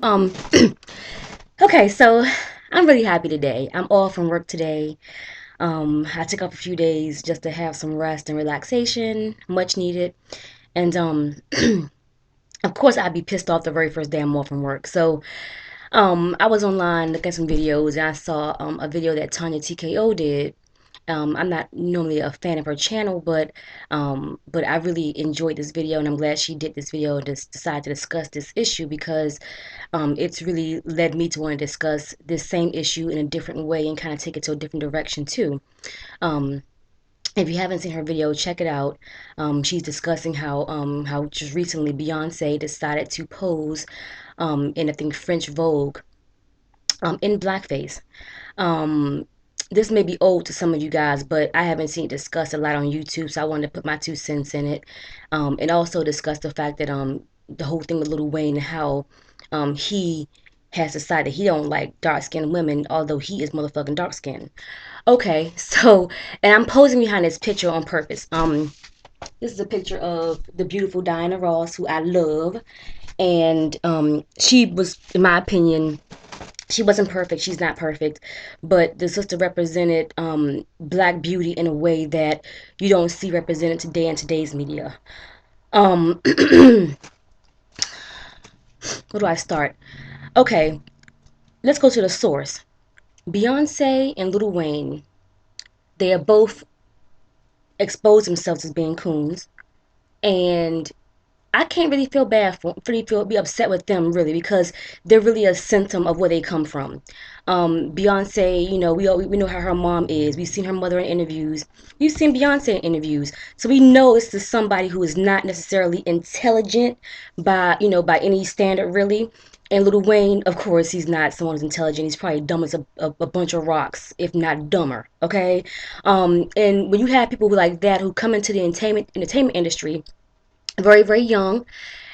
Um, okay, so I'm really happy today. I'm off from work today. I took off a few days just to have some rest and relaxation, much needed. And of course, I'd be pissed off the very first day I'm off from work. So, I was online looking at some videos and I saw a video that Tanya TKO did. I'm not normally a fan of her channel, but I really enjoyed this video, and I'm glad she did this video and just decided to discuss this issue because it's really led me to want to discuss this same issue in a different way and kind of take it to a different direction too. Um, if you haven't seen her video, check it out. She's discussing how just recently Beyonce decided to pose in I think French Vogue in blackface. Um, this may be old to some of you guys, but I haven't seen it discussed a lot on YouTube, so I wanted to put my 2 cents in it, and also discuss the fact that the whole thing with Lil Wayne and how he has decided he don't like dark skinned women, although he is motherfucking dark skinned. Okay, so and I'm posing behind this picture on purpose. This is a picture of the beautiful Diana Ross, who I love, and she was, in my opinion, she wasn't perfect. She's not perfect, but the sister represented black beauty in a way that you don't see represented today in today's media. Where do I start? Okay, let's go to the source. Beyonce and Lil Wayne, they have both exposed themselves as being coons, and I can't really feel bad for, really feel be upset with them really because they're really a symptom of where they come from. Beyonce, we know how her mom is. We've seen her mother in interviews. We've seen Beyonce in interviews, so we know this is somebody who is not necessarily intelligent by any standard really. And Lil Wayne, of course, he's not someone who's intelligent. He's probably dumb as a bunch of rocks, if not dumber. Okay, and when you have people like that who come into the entertainment industry very, very young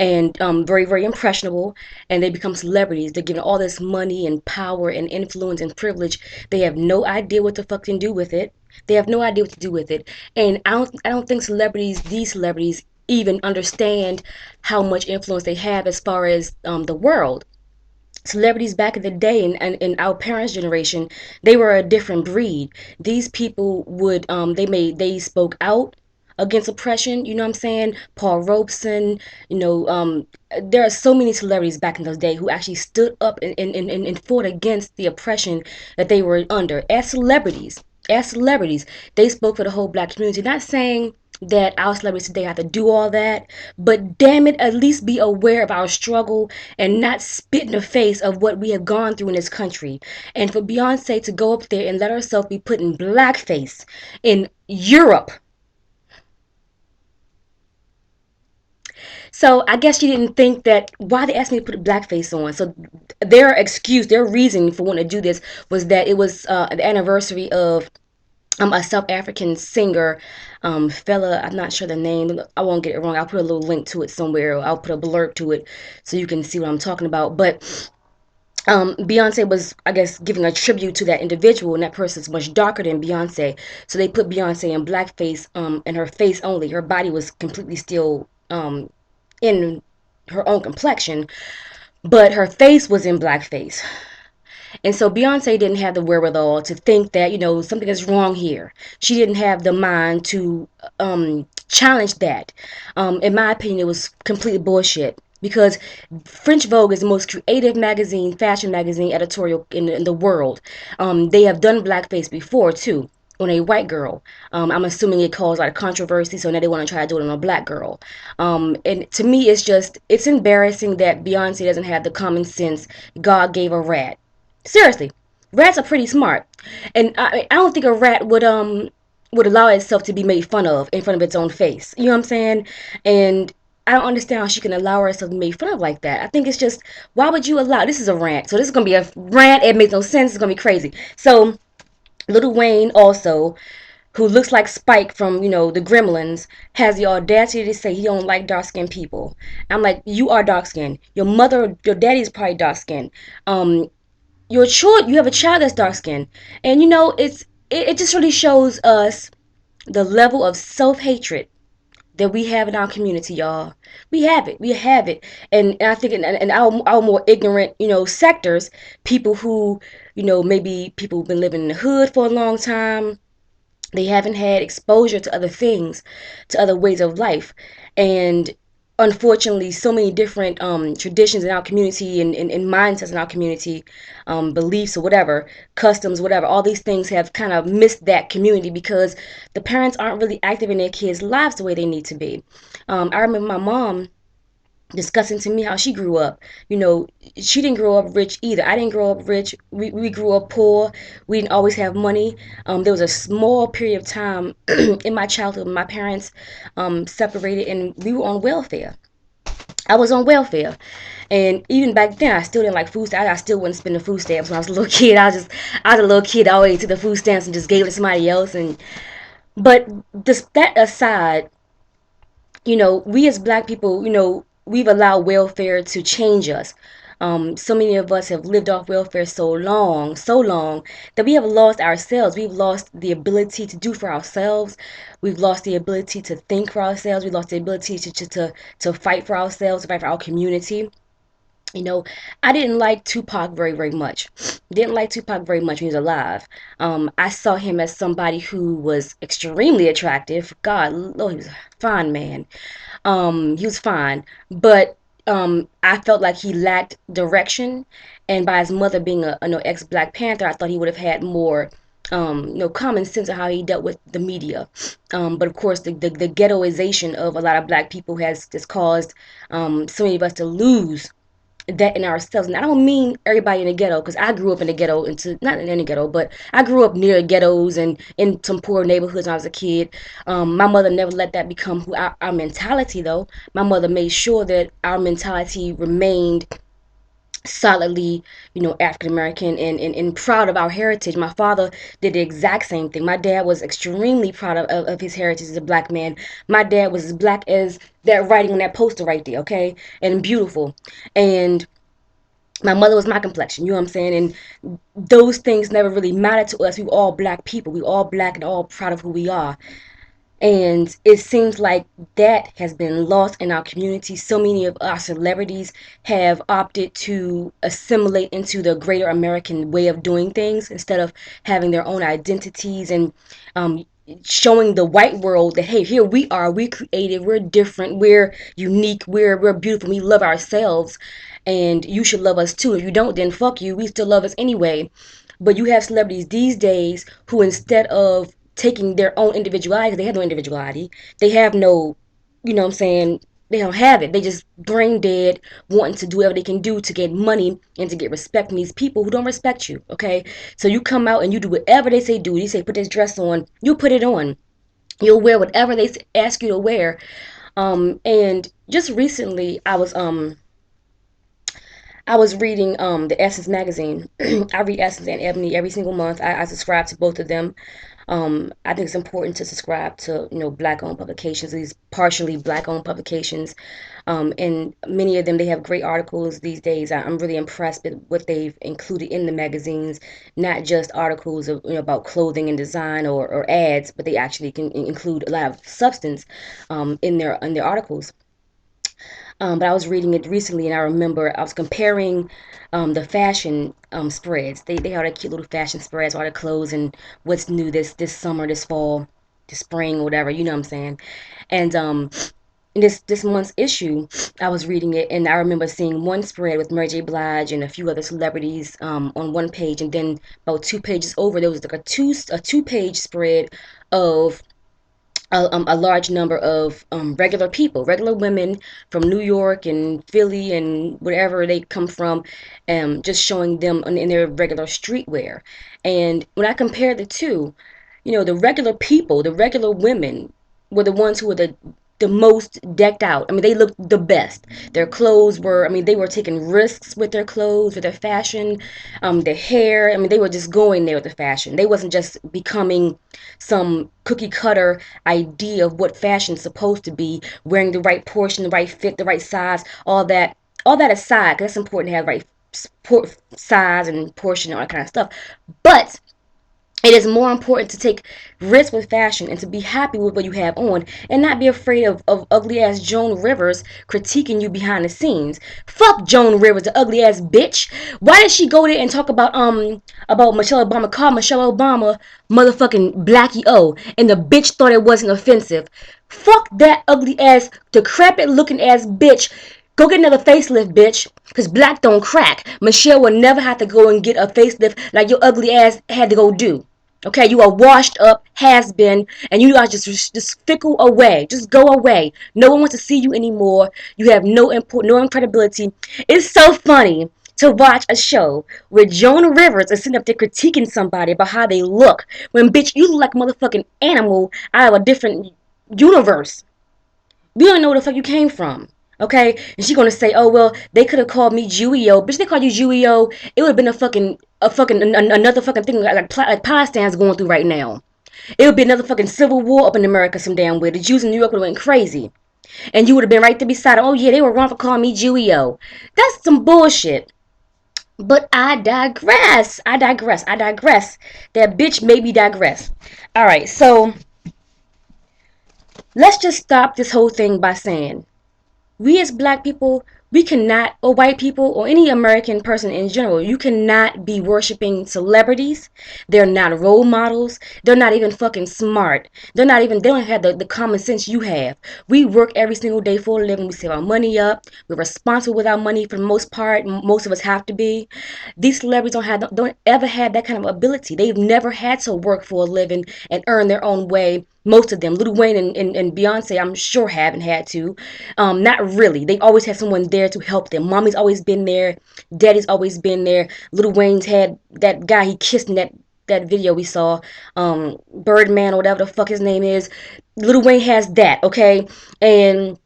and very, very impressionable, and they become celebrities. They're given all this money and power and influence and privilege. They have no idea what to fucking do with it. They have no idea what to do with it. And I don't think these celebrities, even understand how much influence they have as far as the world. Celebrities back in the day and our parents' generation, they were a different breed. These people would they spoke out against oppression, you know what I'm saying? Paul Robeson, there are so many celebrities back in those days who actually stood up and fought against the oppression that they were under as celebrities. As celebrities, they spoke for the whole black community. Not saying that our celebrities today have to do all that, but damn it, at least be aware of our struggle and not spit in the face of what we have gone through in this country. And for Beyonce to go up there and let herself be put in blackface in Europe. So I guess she didn't think that why they asked me to put a blackface on. So their excuse, their reason for wanting to do this was that it was the anniversary of a South African singer, fella. I'm not sure the name. I won't get it wrong. I'll put a little link to it somewhere. Or I'll put a blurb to it so you can see what I'm talking about. But Beyonce was, I guess, giving a tribute to that individual, and that person's much darker than Beyonce. So they put Beyonce in blackface, and her face only. Her body was completely still in her own complexion, but her face was in blackface. And so Beyonce didn't have the wherewithal to think that, something is wrong here. She didn't have the mind to challenge that. In my opinion, it was completely bullshit. Because French Vogue is the most creative magazine, fashion magazine editorial in the world. They have done blackface before, too, on a white girl. I'm assuming it caused like a controversy, so now they want to try to do it on a black girl. And to me, it's embarrassing that Beyonce doesn't have the common sense God gave a rat. Seriously, rats are pretty smart, and I don't think a rat would allow itself to be made fun of in front of its own face. You know what I'm saying? And I don't understand how she can allow herself to be made fun of like that. I think it's just, why would you allow? This is a rant, so this is gonna be a rant. It makes no sense. It's gonna be crazy. So Little Wayne also, who looks like Spike from the Gremlins, has the audacity to say he don't like dark skinned people. I'm like, you are dark skinned. Your mother, your daddy is probably dark skinned. You have a child that's dark skinned, and it just really shows us the level of self hatred that we have in our community, y'all. We have it. We have it. And I think in our more ignorant, sectors, people who, maybe people who've been living in the hood for a long time, they haven't had exposure to other things, to other ways of life. And unfortunately, so many different traditions in our community and mindsets in our community, beliefs or whatever, customs, whatever, all these things have kind of missed that community because the parents aren't really active in their kids' lives the way they need to be. I remember my mom discussing to me how she grew up. You know, she didn't grow up rich either. I didn't grow up rich. We grew up poor. We didn't always have money. There was a small period of time in my childhood when my parents separated and we were on welfare. I was on welfare. And even back then, I still didn't like food stamps. I still wasn't spending food stamps when I was a little kid. I was a little kid. I always took the food stamps and just gave it to somebody else. But that aside, we as black people, we've allowed welfare to change us. So many of us have lived off welfare so long that we have lost ourselves. We've lost the ability to do for ourselves. We've lost the ability to think for ourselves. We've lost the ability to fight for ourselves, to fight for our community. You know, I didn't like Tupac very, very much. Didn't like Tupac very much when he was alive. I saw him as somebody who was extremely attractive. God, Lord, he was a fine man. He was fine, but I felt like he lacked direction. And by his mother being a ex-Black Panther, I thought he would have had more, common sense of how he dealt with the media. But of course, the ghettoization of a lot of Black people has just caused so many of us to lose that in ourselves. And I don't mean everybody in the ghetto, because I grew up in the ghetto, not in any ghetto, but I grew up near ghettos and in some poor neighborhoods when I was a kid. My mother never let that become who our mentality, though. My mother made sure that our mentality remained solidly, African American and proud of our heritage. My father did the exact same thing. My dad was extremely proud of his heritage as a Black man. My dad was as black as that writing on that poster right there, okay? And beautiful. And my mother was my complexion, you know what I'm saying? And those things never really mattered to us. We were all black people. We all black and all proud of who we are. And it seems like that has been lost in our community. So many of our celebrities have opted to assimilate into the greater American way of doing things instead of having their own identities and um, showing the white world that, hey, here we are, we're creative, we're different, we're unique, we're beautiful, we love ourselves, and you should love us too. If you don't, then fuck you. We still love us anyway. But you have celebrities these days who, instead of taking their own individuality, 'cause they have no individuality, they have no, what I'm saying, they don't have it. They just brain dead, wanting to do whatever they can do to get money and to get respect from these people who don't respect you. Okay, so you come out and you do whatever they say do. You say put this dress on, you put it on. You'll wear whatever they ask you to wear. And just recently, I was reading the Essence magazine. I read Essence and Ebony every single month. I subscribe to both of them. I think it's important to subscribe to black-owned publications, these partially black-owned publications, and many of them they have great articles these days. I'm really impressed with what they've included in the magazines, not just articles of about clothing and design or ads, but they actually can include a lot of substance in their articles. But I was reading it recently, and I remember I was comparing the fashion spreads. They had a cute little fashion spreads, all the clothes and what's new this summer, this fall, this spring, whatever. You know what I'm saying? And in this month's issue, I was reading it, and I remember seeing one spread with Mary J. Blige and a few other celebrities on one page, and then about 2 pages over, there was like a two-page spread of a large number of regular people, regular women from New York and Philly and wherever they come from, just showing them in their regular streetwear. And when I compare the two, the regular people, the regular women, were the ones who were the most decked out. I mean, they looked the best. Their clothes were, I mean, they were taking risks with their clothes, with their fashion, their hair. I mean, they were just going there with the fashion. They wasn't just becoming some cookie cutter idea of what fashion's supposed to be, wearing the right portion, the right fit, the right size, all that. All that aside, 'cause that's important to have the right size and portion and all that kind of stuff. But It is more important to take risks with fashion and to be happy with what you have on and not be afraid of ugly ass Joan Rivers critiquing you behind the scenes. Fuck Joan Rivers, the ugly ass bitch. Why did she go there and talk about Michelle Obama, call Michelle Obama motherfucking Blackie-O, and the bitch thought it wasn't offensive? Fuck that ugly ass, decrepit looking ass bitch. Go get another facelift, bitch. Because black don't crack. Michelle will never have to go and get a facelift like your ugly ass had to go do. Okay, you are washed up, has been, and you are just fickle away. Just go away. No one wants to see you anymore. You have no import, no credibility. It's so funny to watch a show where Joan Rivers is sitting up there critiquing somebody about how they look. When bitch, you look like a motherfucking animal out of a different universe. We don't know where the fuck you came from. Okay? And she gonna say, oh well, they could have called me Jewio. Bitch, they called you Jewio, it would have been another fucking thing like Palestine's going through right now. It would be another fucking civil war up in America some damn way. The Jews in New York would have went crazy. And you would have been right there beside them. Oh yeah, they were wrong for calling me Jewio. That's some bullshit. But I digress. I digress. That bitch made me digress. Alright, so let's just stop this whole thing by saying we as black people, we cannot, or white people, or any American person in general, you cannot be worshiping celebrities. They're not role models. They're not even fucking smart. They don't have the common sense you have. We work every single day for a living. We save our money up. We're responsible with our money for the most part. Most of us have to be. These celebrities don't ever have that kind of ability. They've never had to work for a living and earn their own way. Most of them, Lil Wayne and Beyonce, I'm sure haven't had to. Not really. They always had someone there to help them. Mommy's always been there. Daddy's always been there. Lil Wayne's had that guy he kissed in that video we saw, Birdman or whatever the fuck his name is. Lil Wayne has that, okay? And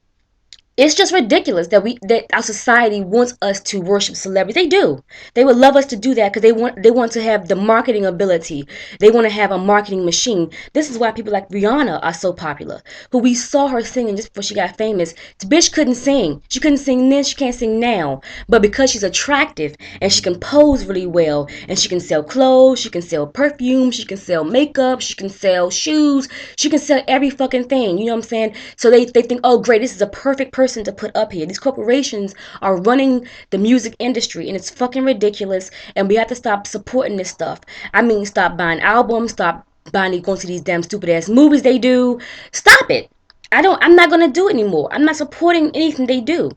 it's just ridiculous that our society wants us to worship celebrities. They do. They would love us to do that because they want to have the marketing ability. They want to have a marketing machine. This is why people like Rihanna are so popular. Who we saw her singing just before she got famous. The bitch couldn't sing. She couldn't sing then. She can't sing now. But because she's attractive and she can pose really well and she can sell clothes, she can sell perfume, she can sell makeup, she can sell shoes, she can sell every fucking thing. You know what I'm saying? So they think, oh great, this is a perfect person to put up here. These corporations are running the music industry and it's fucking ridiculous, and we have to stop supporting this stuff. I mean, stop buying albums, stop going to these damn stupid ass movies they do. Stop it. I'm not gonna do it anymore. I'm not supporting anything they do.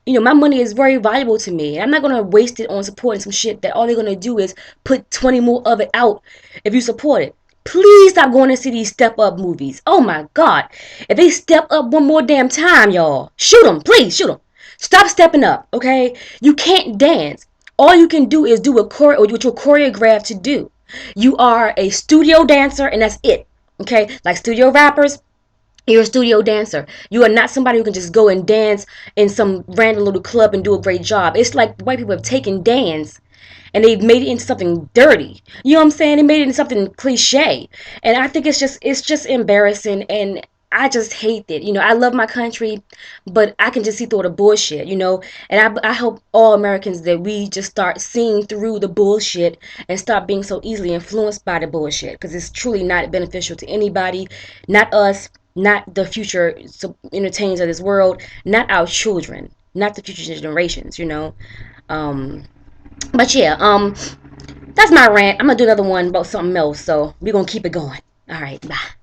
My money is very valuable to me. I'm not gonna waste it on supporting some shit that all they're gonna do is put 20 more of it out if you support it. Please stop going to see these step up movies. Oh my god. If they step up one more damn time, y'all, shoot them. Please shoot them. Stop stepping up, okay? You can't dance. All you can do is do what you're choreographed to do. You are a studio dancer and that's it. Okay? Like studio rappers, you're a studio dancer. You are not somebody who can just go and dance in some random little club and do a great job. It's like white people have taken dance and they've made it into something dirty. You know what I'm saying? They made it into something cliche. And I think it's just embarrassing, and I just hate it. I love my country, but I can just see through the bullshit. And I hope all Americans that we just start seeing through the bullshit and stop being so easily influenced by the bullshit, because it's truly not beneficial to anybody, not us, not the future entertainers of this world, not our children, not the future generations. But yeah, that's my rant. I'm gonna do another one about something else, so we're gonna keep it going. All right, bye.